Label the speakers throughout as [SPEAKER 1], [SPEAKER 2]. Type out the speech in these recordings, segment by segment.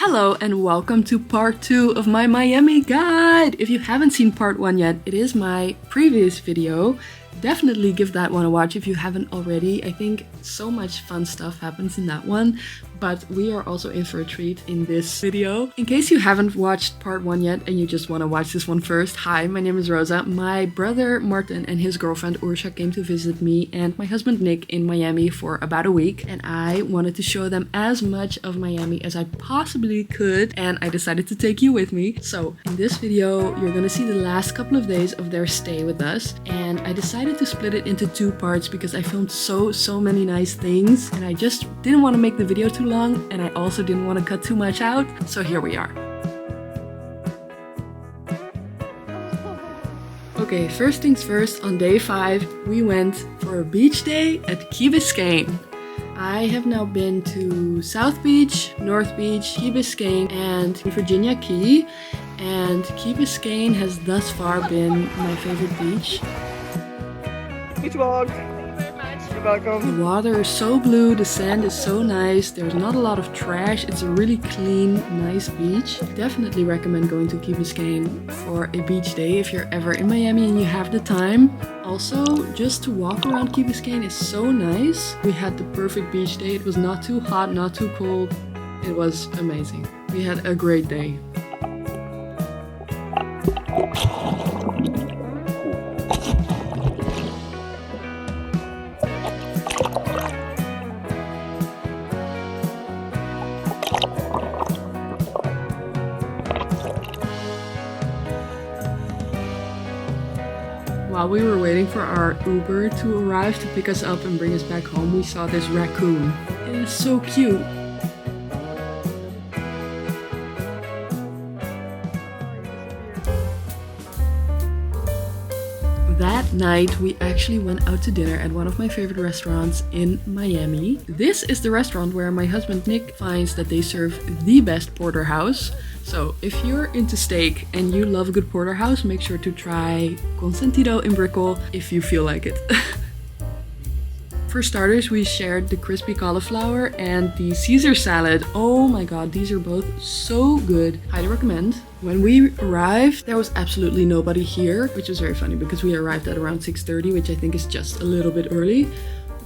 [SPEAKER 1] Hello and welcome to part 2 of my Miami guide! If you haven't seen part 1 yet, it is my previous video. Definitely give that one a watch if you haven't already. I think so much fun stuff happens in that one, but we are also in for a treat in this video. In case you haven't watched part 1 yet and you just want to watch this one first, hi, my name is Rosa. My brother Marten and his girlfriend Urša came to visit me and my husband Nick in Miami for about a week, and I wanted to show them as much of Miami as I possibly could, and I decided to take you with me. So in this video you're gonna see the last couple of days of their stay with us, and I decided to split it into 2 parts because I filmed so many nice things and I just didn't want to make the video too long, and I also didn't want to cut too much out, so here we are. Okay, first things first, on day 5 we went for a beach day at Key Biscayne. I have now been to South Beach, North Beach, Key Biscayne and Virginia Key, and Key Biscayne has thus far been my favorite beach.
[SPEAKER 2] Beach vlog. Thank you very much. You're welcome.
[SPEAKER 1] The water is so blue, the sand is so nice, there's not a lot of trash, it's a really clean, nice beach. Definitely recommend going to Key Biscayne for a beach day if you're ever in Miami and you have the time. Also, just to walk around Key Biscayne is so nice. We had the perfect beach day, it was not too hot, not too cold. It was amazing. We had a great day. While we were waiting for our Uber to arrive to pick us up and bring us back home, we saw this raccoon. It is so cute. That night, we actually went out to dinner at one of my favorite restaurants in Miami. This is the restaurant where my husband Nick finds that they serve the best porterhouse. So if you're into steak and you love a good porterhouse, make sure to try Consentido in Brickell if you feel like it. For starters, we shared the crispy cauliflower and the Caesar salad. Oh my god, these are both so good. Highly recommend. When we arrived, there was absolutely nobody here, which was very funny because we arrived at around 6:30, which I think is just a little bit early.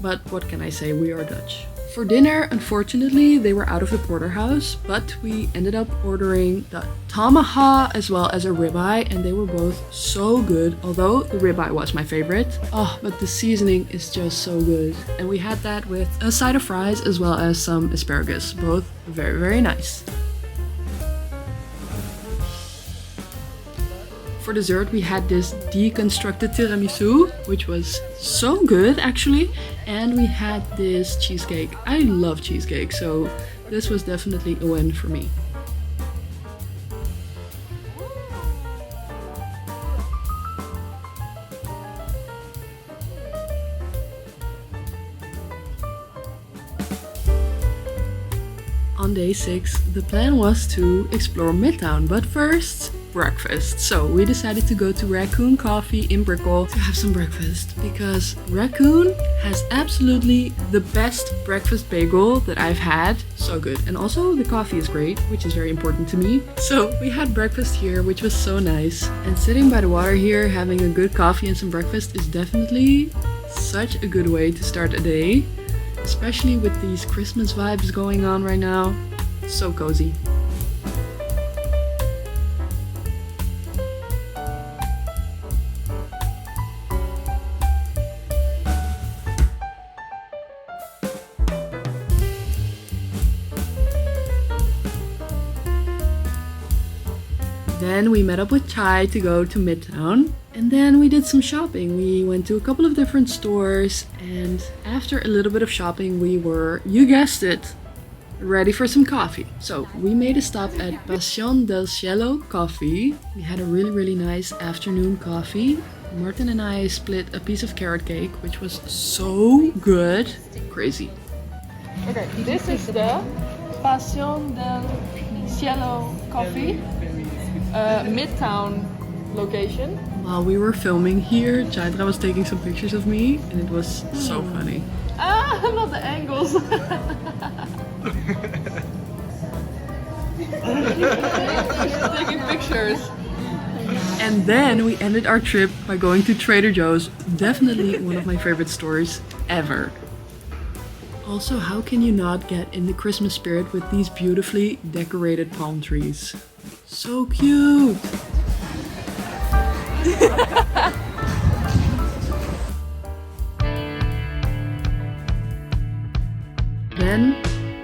[SPEAKER 1] But what can I say, we are Dutch. For dinner, unfortunately, they were out of the porterhouse, but we ended up ordering the tomahawk as well as a ribeye, and they were both so good, although the ribeye was my favorite. Oh, but the seasoning is just so good. And we had that with a side of fries as well as some asparagus, both very nice. For dessert, we had this deconstructed tiramisu, which was so good actually, and we had this cheesecake. I love cheesecake, so this was definitely a win for me. On day 6, the plan was to explore Midtown, but first, breakfast. So we decided to go to Raccoon Coffee in Brickell to have some breakfast, because Raccoon has absolutely the best breakfast bagel that I've had. So good. And also the coffee is great, which is very important to me. So we had breakfast here, which was so nice. And sitting by the water here, having a good coffee and some breakfast is definitely such a good way to start a day. Especially with these Christmas vibes going on right now. So cozy. Then we met up with Chai to go to Midtown. And then we did some shopping. We went to a couple of different stores, and after a little bit of shopping we were, you guessed it, ready for some coffee. So we made a stop at Pasion Del Cielo Coffee. We had a really nice afternoon coffee. Marten and I split a piece of carrot cake, which was so good. Crazy. Okay, this is the Pasion Del Cielo Coffee, Midtown location. While we were filming here, Chaithra was taking some pictures of me, and it was so funny. Ah, not the angles. Taking pictures. And then we ended our trip by going to Trader Joe's. Definitely one of my favorite stores ever. Also, how can you not get in the Christmas spirit with these beautifully decorated palm trees? So cute! Then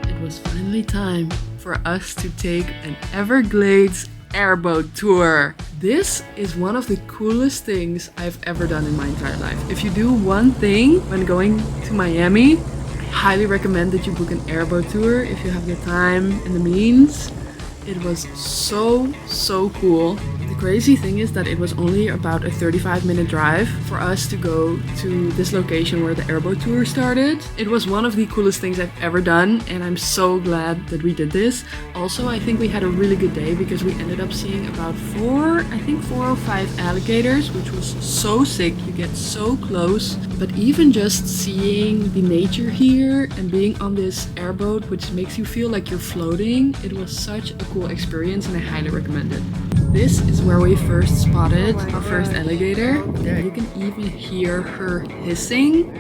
[SPEAKER 1] it was finally time for us to take an Everglades airboat tour. This is one of the coolest things I've ever done in my entire life. If you do one thing when going to Miami, I highly recommend that you book an airboat tour if you have the time and the means. It was so cool. The crazy thing is that it was only about a 35-minute drive for us to go to this location where the airboat tour started. It was one of the coolest things I've ever done, and I'm so glad that we did this. Also, I think we had a really good day because we ended up seeing about 4 or 5 alligators, which was so sick. You get so close. But even just seeing the nature here and being on this airboat, which makes you feel like you're floating, it was such a cool experience and I highly recommend it. This is where we first spotted our first alligator. And you can even hear her hissing.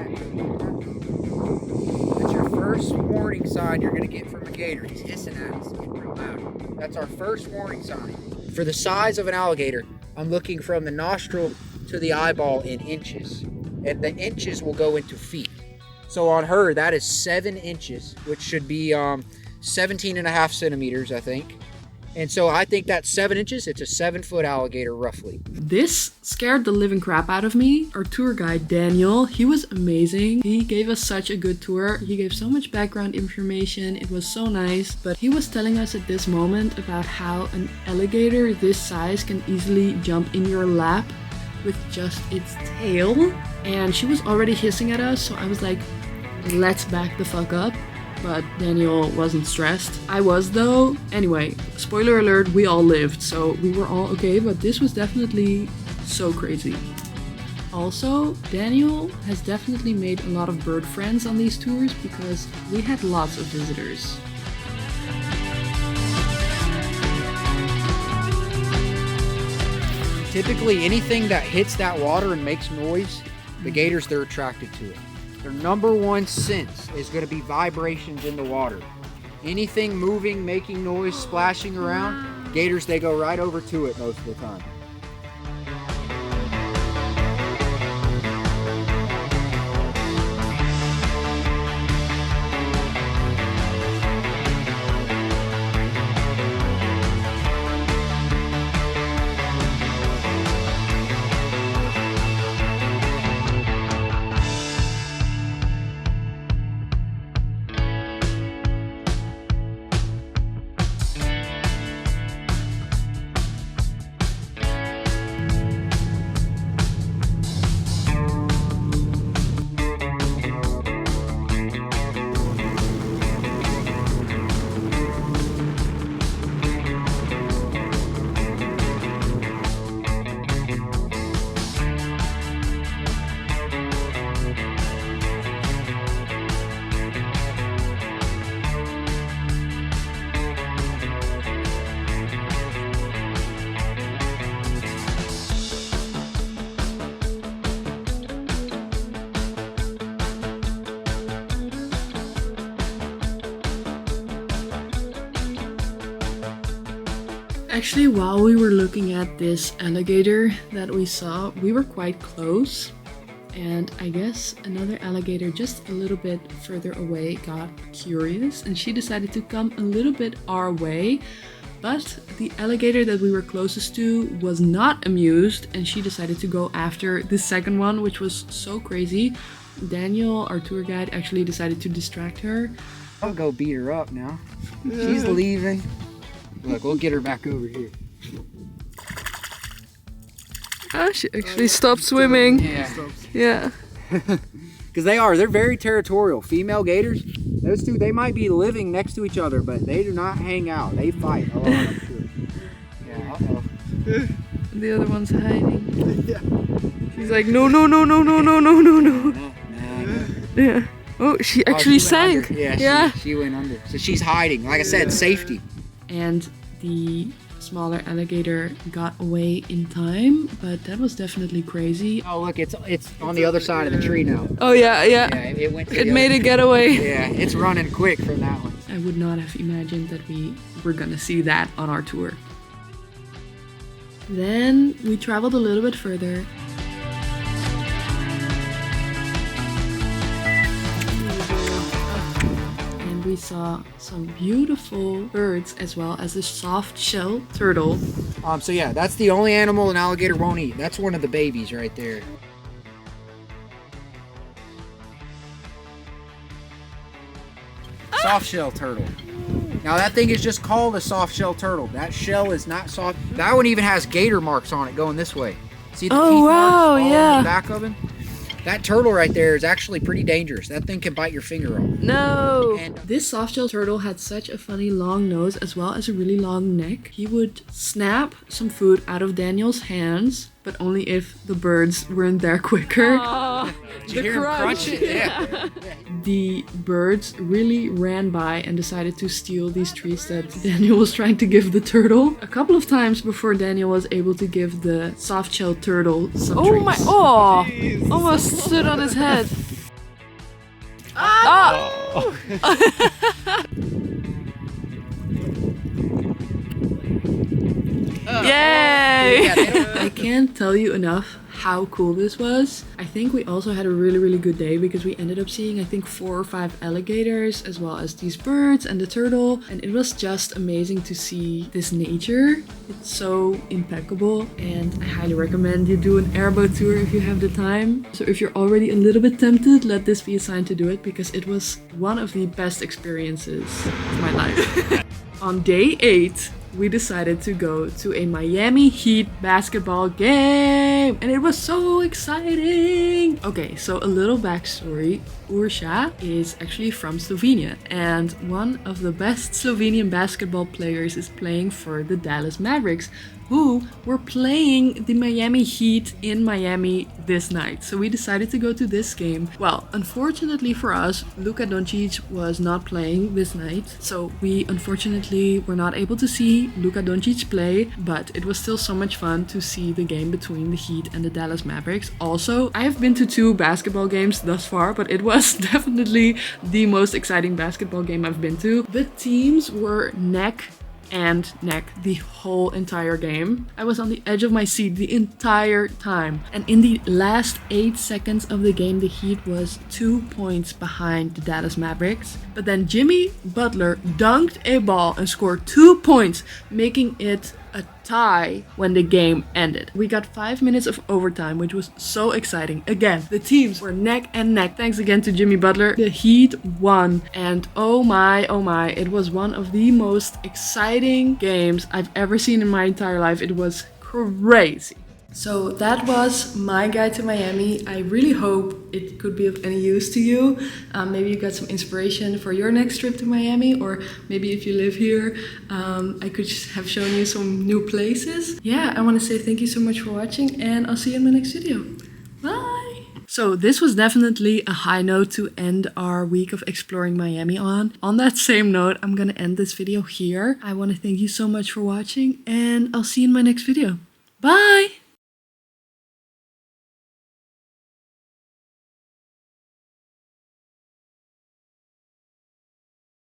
[SPEAKER 3] That's your first warning sign you're going to get from a gator. He's hissing at us, getting real loud. That's our first warning sign. For the size of an alligator, I'm looking from the nostril to the eyeball in inches. And the inches will go into feet. So on her, that is 7 inches, which should be 17 and a half centimeters, I think. And so I think that's 7 inches. It's a 7-foot alligator, roughly.
[SPEAKER 1] This scared the living crap out of me. Our tour guide, Daniel, he was amazing. He gave us such a good tour. He gave so much background information. It was so nice. But he was telling us at this moment about how an alligator this size can easily jump in your lap with just its tail. And she was already hissing at us, so I was like, let's back the fuck up. But Daniel wasn't stressed. I was though. Anyway, spoiler alert, we all lived, so we were all okay, but this was definitely so crazy. Also, Daniel has definitely made a lot of bird friends on these tours because we had lots of visitors.
[SPEAKER 3] Typically, anything that hits that water and makes noise, the gators, they're attracted to it. Their number one sense is going to be vibrations in the water. Anything moving, making noise, splashing around, gators, they go right over to it most of the time.
[SPEAKER 1] Actually, while we were looking at this alligator that we saw, we were quite close. And I guess another alligator just a little bit further away got curious and she decided to come a little bit our way. But the alligator that we were closest to was not amused and she decided to go after the second one, which was so crazy. Daniel, our tour guide, actually decided to distract her.
[SPEAKER 3] I'll go beat her up now. She's leaving. Look, we'll get her back over here.
[SPEAKER 1] Ah, she actually stopped swimming. Yeah.
[SPEAKER 3] Because they're very territorial. Female gators, those two, they might be living next to each other, but they do not hang out. They fight a lot, I'm sure. Yeah, uh-oh.
[SPEAKER 1] The other one's hiding. She's like, no. Yeah. Oh, she actually sank.
[SPEAKER 3] Yeah. She went under. So she's hiding. Like I said, safety.
[SPEAKER 1] and the smaller alligator got away in time, but that was definitely crazy.
[SPEAKER 3] Oh, look, it's on the other side of the tree now.
[SPEAKER 1] Oh yeah.
[SPEAKER 3] Yeah, it went to
[SPEAKER 1] It
[SPEAKER 3] the
[SPEAKER 1] made
[SPEAKER 3] other-
[SPEAKER 1] a getaway.
[SPEAKER 3] Yeah, it's running quick from that one.
[SPEAKER 1] I would not have imagined that we were gonna see that on our tour. Then we traveled a little bit further. And we saw some beautiful birds as well as a soft-shell turtle.
[SPEAKER 3] So yeah, that's the only animal an alligator won't eat. That's one of the babies right there. Soft shell turtle. Now that thing is just called a soft shell turtle. That shell is not soft. That one even has gator marks on it going this way. See the
[SPEAKER 1] Oh,
[SPEAKER 3] teeth
[SPEAKER 1] wow,
[SPEAKER 3] marks all
[SPEAKER 1] yeah.
[SPEAKER 3] on the back of him? That turtle right there is actually pretty dangerous. That thing can bite your finger off.
[SPEAKER 1] No!
[SPEAKER 3] And
[SPEAKER 1] This soft-shell turtle had such a funny long nose as well as a really long neck. He would snap some food out of Daniel's hands, but only if the birds weren't there quicker.
[SPEAKER 3] did you hear him crunch it? Yeah.
[SPEAKER 1] The birds really ran by and decided to steal these treats that Daniel was trying to give the turtle. A couple of times before Daniel was able to give the soft-shell turtle some treats.
[SPEAKER 4] Oh, almost stood on his head. Yay!
[SPEAKER 3] Yeah, they don't-
[SPEAKER 1] I can't tell you enough how cool this was. I think we also had a really good day because we ended up seeing I think 4 or 5 alligators as well as these birds and the turtle, and it was just amazing to see this nature. It's so impeccable, and I highly recommend you do an airboat tour if you have the time. So if you're already a little bit tempted, let this be a sign to do it because it was one of the best experiences of my life. On day 8, we decided to go to a Miami Heat basketball game, and it was so exciting. Okay, so a little backstory. Urša is actually from Slovenia, and one of the best Slovenian basketball players is playing for the Dallas Mavericks, who were playing the Miami Heat in Miami this night. So we decided to go to this game. Well, unfortunately for us, Luka Donçiç was not playing this night, so we unfortunately were not able to see Luka Donçić play, but it was still so much fun to see the game between the Heat and the Dallas Mavericks. Also, I have been to 2 basketball games thus far, but it was definitely the most exciting basketball game I've been to. The teams were neck and neck the whole entire game. I was on the edge of my seat the entire time. And in the last 8 seconds of the game, the Heat was 2 points behind the Dallas Mavericks. But then Jimmy Butler dunked a ball and scored 2 points, making it a tie when the game ended. We got 5 minutes of overtime, which was so exciting. Again, the teams were neck and neck. Thanks again to Jimmy Butler. The Heat won, and oh my, it was one of the most exciting games I've ever seen in my entire life. It was crazy. So that was my guide to Miami. I really hope it could be of any use to you. Maybe you got some inspiration for your next trip to Miami, or maybe if you live here, I could have shown you some new places. Yeah, I want to say thank you so much for watching, and I'll see you in my next video. Bye! So this was definitely a high note to end our week of exploring Miami on. On that same note, I'm gonna end this video here. I want to thank you so much for watching, and I'll see you in my next video. Bye!